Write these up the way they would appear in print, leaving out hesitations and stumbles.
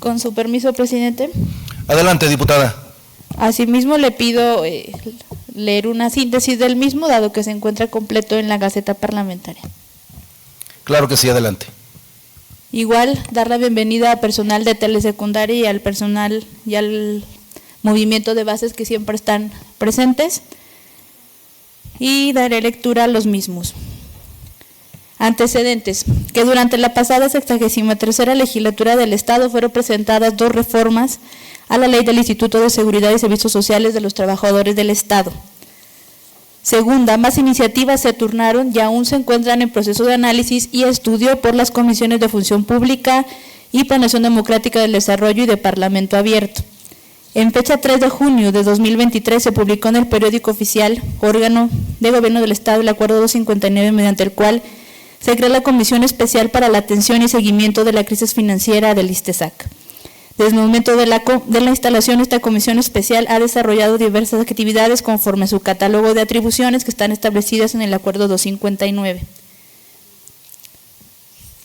Con su permiso, presidente. Adelante, diputada. Asimismo, le pido leer una síntesis del mismo, dado que se encuentra completo en la Gaceta Parlamentaria. Claro que sí, adelante. Igual, dar la bienvenida al personal de telesecundaria y al personal y al movimiento de bases que siempre están presentes, y daré lectura a los mismos. Antecedentes: que durante la pasada 63ª legislatura del Estado fueron presentadas 2 reformas a la Ley del Instituto de Seguridad y Servicios Sociales de los Trabajadores del Estado. Segunda, más iniciativas se turnaron y aún se encuentran en proceso de análisis y estudio por las comisiones de Función Pública y Planeación Democrática del Desarrollo y de Parlamento Abierto. En fecha 3 de junio de 2023 se publicó en el Periódico Oficial, órgano de Gobierno del Estado, el Acuerdo 259, mediante el cual se creó la Comisión Especial para la Atención y Seguimiento de la Crisis Financiera del ISTESAC. Desde el momento de la instalación, esta Comisión Especial ha desarrollado diversas actividades conforme a su catálogo de atribuciones que están establecidas en el Acuerdo 259.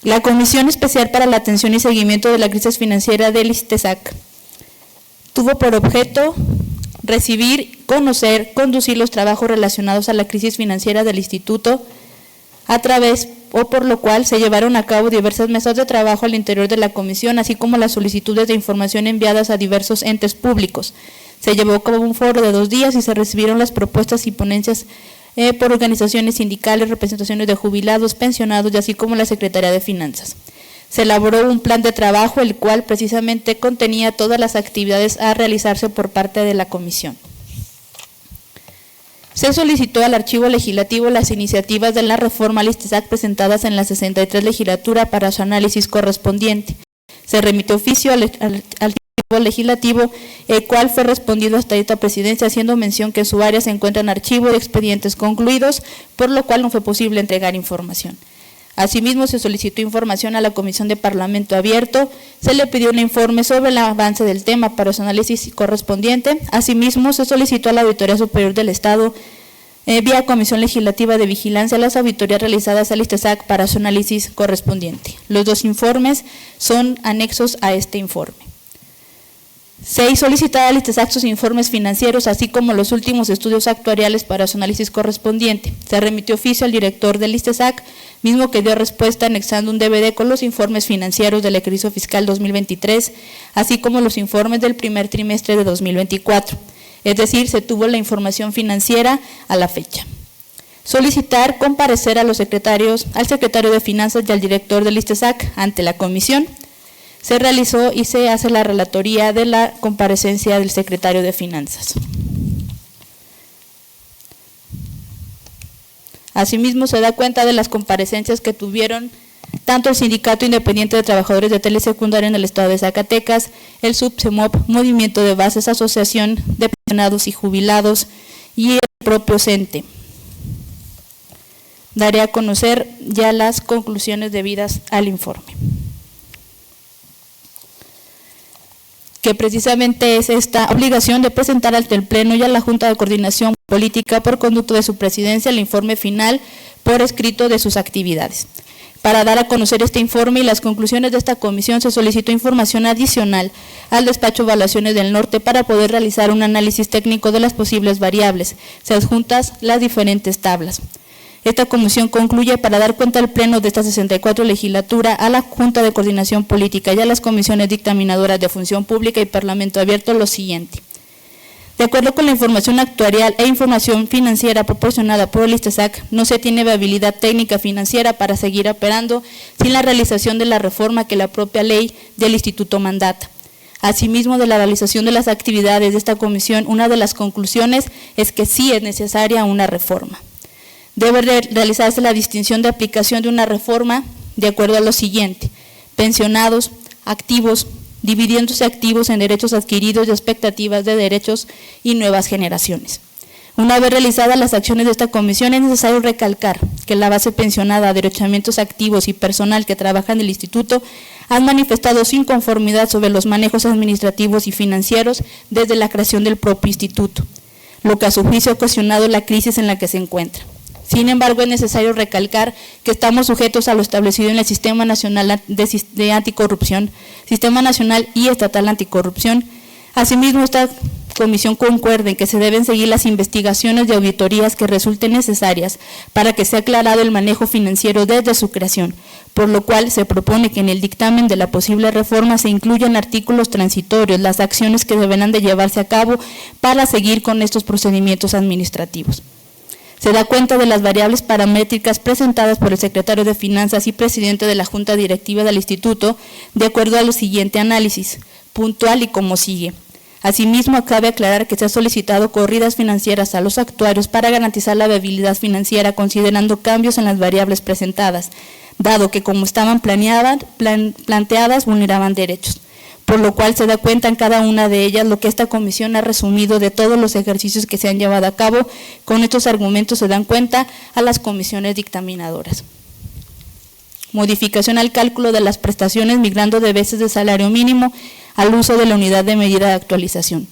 La Comisión Especial para la Atención y Seguimiento de la Crisis Financiera del ISTESAC tuvo por objeto recibir, conocer, conducir los trabajos relacionados a la crisis financiera del Instituto, a través o por lo cual se llevaron a cabo diversas mesas de trabajo al interior de la comisión, así como las solicitudes de información enviadas a diversos entes públicos. Se llevó a cabo un foro de 2 días y se recibieron las propuestas y ponencias por organizaciones sindicales, representaciones de jubilados, pensionados y así como la Secretaría de Finanzas. Se elaboró un plan de trabajo, el cual precisamente contenía todas las actividades a realizarse por parte de la comisión. Se solicitó al Archivo Legislativo las iniciativas de la reforma al ISTESAC presentadas en la 63 legislatura para su análisis correspondiente. Se remitió oficio al Archivo Legislativo, el cual fue respondido hasta esta presidencia, haciendo mención que su área se encuentra en archivo de expedientes concluidos, por lo cual no fue posible entregar información. Asimismo, se solicitó información a la Comisión de Parlamento Abierto, se le pidió un informe sobre el avance del tema para su análisis correspondiente. Asimismo, se solicitó a la Auditoría Superior del Estado, vía Comisión Legislativa de Vigilancia, las auditorías realizadas al ISTESAC para su análisis correspondiente. Los 2 informes son anexos a este informe. 6. Solicitar al ISTESAC sus informes financieros, así como los últimos estudios actuariales para su análisis correspondiente. Se remitió oficio al director del ISTESAC, mismo que dio respuesta anexando un DVD con los informes financieros del ejercicio fiscal 2023, así como los informes del primer trimestre de 2024. Es decir, se tuvo la información financiera a la fecha. Solicitar comparecer a al secretario de Finanzas y al director del ISTESAC ante la comisión. Se realizó y se hace la relatoría de la comparecencia del secretario de Finanzas. Asimismo, se da cuenta de las comparecencias que tuvieron tanto el Sindicato Independiente de Trabajadores de Telesecundaria en el Estado de Zacatecas, el SUBCEMOP, Movimiento de Bases, Asociación de Pensionados y Jubilados y el propio CENTE. Daré a conocer ya las conclusiones debidas al informe, que precisamente es esta obligación de presentar ante el Pleno y a la Junta de Coordinación Política por conducto de su presidencia el informe final por escrito de sus actividades. Para dar a conocer este informe y las conclusiones de esta comisión, se solicitó información adicional al despacho Evaluaciones del Norte para poder realizar un análisis técnico de las posibles variables. Se adjuntas las diferentes tablas. Esta comisión concluye para dar cuenta al Pleno de esta 64 legislatura, a la Junta de Coordinación Política y a las comisiones dictaminadoras de Función Pública y Parlamento Abierto lo siguiente. De acuerdo con la información actuarial e información financiera proporcionada por el ISTESAC, no se tiene viabilidad técnica financiera para seguir operando sin la realización de la reforma que la propia ley del Instituto mandata. Asimismo, de la realización de las actividades de esta comisión, una de las conclusiones es que sí es necesaria una reforma. Debe realizarse la distinción de aplicación de una reforma de acuerdo a lo siguiente: pensionados, activos, dividiéndose activos en derechos adquiridos y expectativas de derechos y nuevas generaciones. Una vez realizadas las acciones de esta comisión, es necesario recalcar que la base pensionada, derechamientos activos y personal que trabaja en el instituto han manifestado su inconformidad sobre los manejos administrativos y financieros desde la creación del propio instituto, lo que a su juicio ha ocasionado la crisis en la que se encuentra. Sin embargo, es necesario recalcar que estamos sujetos a lo establecido en el Sistema Nacional de Anticorrupción, Sistema Nacional y Estatal Anticorrupción. Asimismo, esta comisión concuerda en que se deben seguir las investigaciones y auditorías que resulten necesarias para que sea aclarado el manejo financiero desde su creación, por lo cual se propone que en el dictamen de la posible reforma se incluyan artículos transitorios, las acciones que deberán de llevarse a cabo para seguir con estos procedimientos administrativos. Se da cuenta de las variables paramétricas presentadas por el secretario de Finanzas y presidente de la Junta Directiva del Instituto, de acuerdo a lo siguiente análisis, puntual y como sigue. Asimismo, cabe aclarar que se ha solicitado corridas financieras a los actuarios para garantizar la viabilidad financiera considerando cambios en las variables presentadas, dado que como estaban planteadas vulneraban derechos, por lo cual se da cuenta en cada una de ellas lo que esta comisión ha resumido de todos los ejercicios que se han llevado a cabo. Con estos argumentos se dan cuenta a las comisiones dictaminadoras. Modificación al cálculo de las prestaciones migrando de veces de salario mínimo al uso de la unidad de medida de actualización.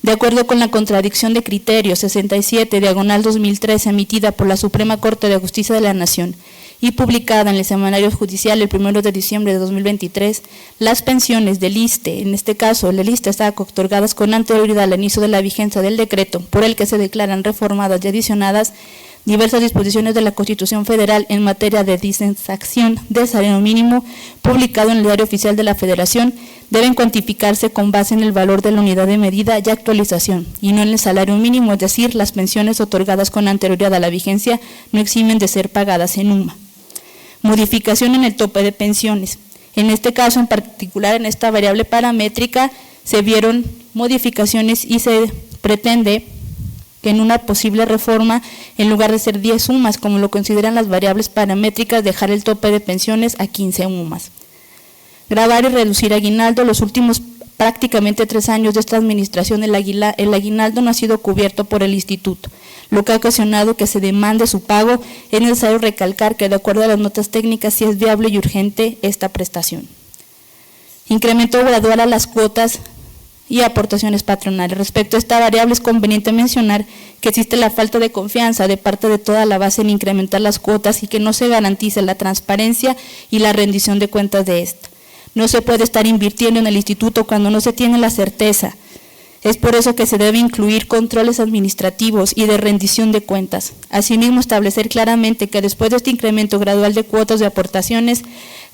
De acuerdo con la contradicción de criterios 67/2013 emitida por la Suprema Corte de Justicia de la Nación y publicada en el Semanario Judicial el 1 de diciembre de 2023, las pensiones del ISSSTE, en este caso el ISSSTE, estaban otorgadas con anterioridad al inicio de la vigencia del decreto por el que se declaran reformadas y adicionadas diversas disposiciones de la Constitución Federal en materia de dispensación de salario mínimo, publicado en el Diario Oficial de la Federación, deben cuantificarse con base en el valor de la unidad de medida y actualización, y no en el salario mínimo, es decir, las pensiones otorgadas con anterioridad a la vigencia no eximen de ser pagadas en UMA. Modificación en el tope de pensiones. En este caso, en particular, en esta variable paramétrica, se vieron modificaciones y se pretende que en una posible reforma, en lugar de ser 10 UMAs, como lo consideran las variables paramétricas, dejar el tope de pensiones a 15 UMAs. Gravar y reducir aguinaldo. Los últimos prácticamente 3 años de esta administración, el aguinaldo no ha sido cubierto por el instituto, lo que ha ocasionado que se demande su pago. Es necesario recalcar que, de acuerdo a las notas técnicas, sí es viable y urgente esta prestación. Incremento gradual a las cuotas y aportaciones patronales. Respecto a esta variable, es conveniente mencionar que existe la falta de confianza de parte de toda la base en incrementar las cuotas y que no se garantice la transparencia y la rendición de cuentas de esta. No se puede estar invirtiendo en el instituto cuando no se tiene la certeza. Es por eso que se debe incluir controles administrativos y de rendición de cuentas. Asimismo, establecer claramente que después de este incremento gradual de cuotas de aportaciones,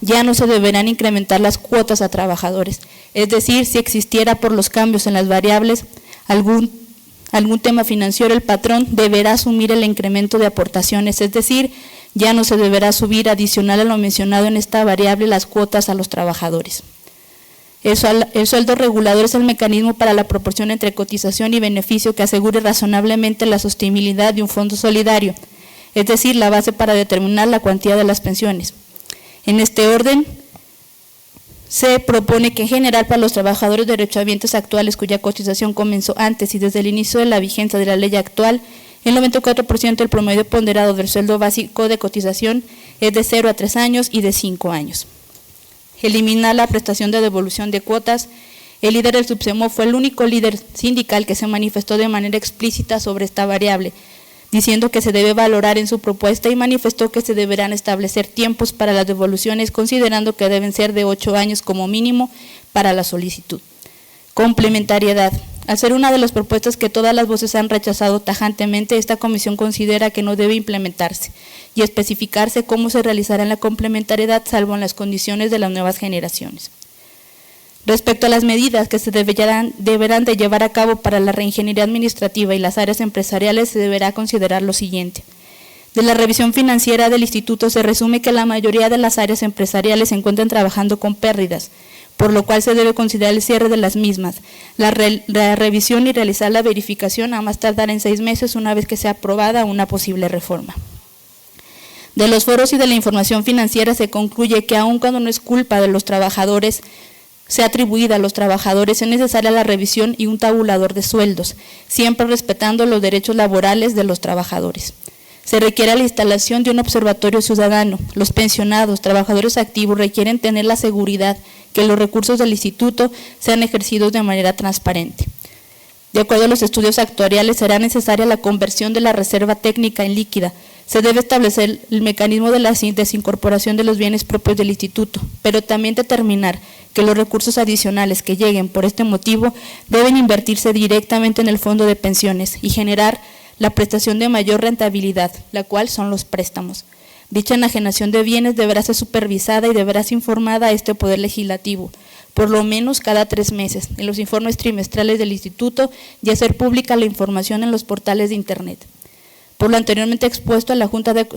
ya no se deberán incrementar las cuotas a trabajadores. Es decir, si existiera por los cambios en las variables algún tema financiero, el patrón deberá asumir el incremento de aportaciones, es decir, ya no se deberá subir adicional a lo mencionado en esta variable las cuotas a los trabajadores. El sueldo regulador es el mecanismo para la proporción entre cotización y beneficio que asegure razonablemente la sostenibilidad de un fondo solidario, es decir, la base para determinar la cuantía de las pensiones. En este orden, se propone que en general para los trabajadores derechohabientes actuales cuya cotización comenzó antes y desde el inicio de la vigencia de la ley actual, el 94% del promedio ponderado del sueldo básico de cotización es de 0 a 3 años y de 5 años. Eliminar la prestación de devolución de cuotas. El líder del Subsemo fue el único líder sindical que se manifestó de manera explícita sobre esta variable, diciendo que se debe valorar en su propuesta y manifestó que se deberán establecer tiempos para las devoluciones, considerando que deben ser de 8 años como mínimo para la solicitud. Complementariedad. Al ser una de las propuestas que todas las voces han rechazado tajantemente, esta comisión considera que no debe implementarse y especificarse cómo se realizará la complementariedad, salvo en las condiciones de las nuevas generaciones. Respecto a las medidas que se deberán de llevar a cabo para la reingeniería administrativa y las áreas empresariales, se deberá considerar lo siguiente. De la revisión financiera del instituto se resume que la mayoría de las áreas empresariales se encuentran trabajando con pérdidas, por lo cual se debe considerar el cierre de las mismas, la revisión y realizar la verificación a más tardar en 6 meses una vez que sea aprobada una posible reforma. De los foros y de la información financiera se concluye que aun cuando no es culpa de los trabajadores, sea atribuida a los trabajadores, es necesaria la revisión y un tabulador de sueldos, siempre respetando los derechos laborales de los trabajadores. Se requiere la instalación de un observatorio ciudadano. Los pensionados, trabajadores activos requieren tener la seguridad que los recursos del instituto sean ejercidos de manera transparente. De acuerdo a los estudios actuariales, será necesaria la conversión de la reserva técnica en líquida. Se debe establecer el mecanismo de la desincorporación de los bienes propios del instituto, pero también determinar que los recursos adicionales que lleguen por este motivo deben invertirse directamente en el fondo de pensiones y generar la prestación de mayor rentabilidad, la cual son los préstamos. Dicha enajenación de bienes deberá ser supervisada y deberá ser informada a este Poder Legislativo, por lo menos cada 3 meses, en los informes trimestrales del instituto y hacer pública la información en los portales de Internet. Por lo anteriormente expuesto, la Junta de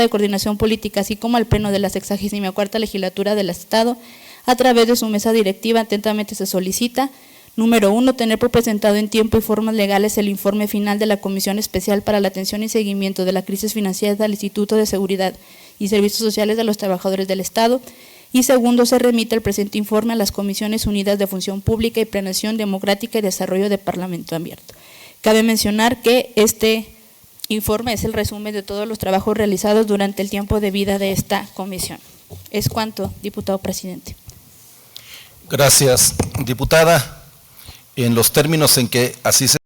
Coordinación Política, así como al Pleno de la 64ª Legislatura del Estado, a través de su mesa directiva, atentamente se solicita: número 1, tener por presentado en tiempo y formas legales el informe final de la Comisión Especial para la Atención y Seguimiento de la Crisis Financiera del Instituto de Seguridad y Servicios Sociales de los Trabajadores del Estado. Y segundo, se remite el presente informe a las Comisiones Unidas de Función Pública y Planeación Democrática y Desarrollo de Parlamento Abierto. Cabe mencionar que este informe es el resumen de todos los trabajos realizados durante el tiempo de vida de esta comisión. Es cuanto, diputado presidente. Gracias, diputada. En los términos en que así se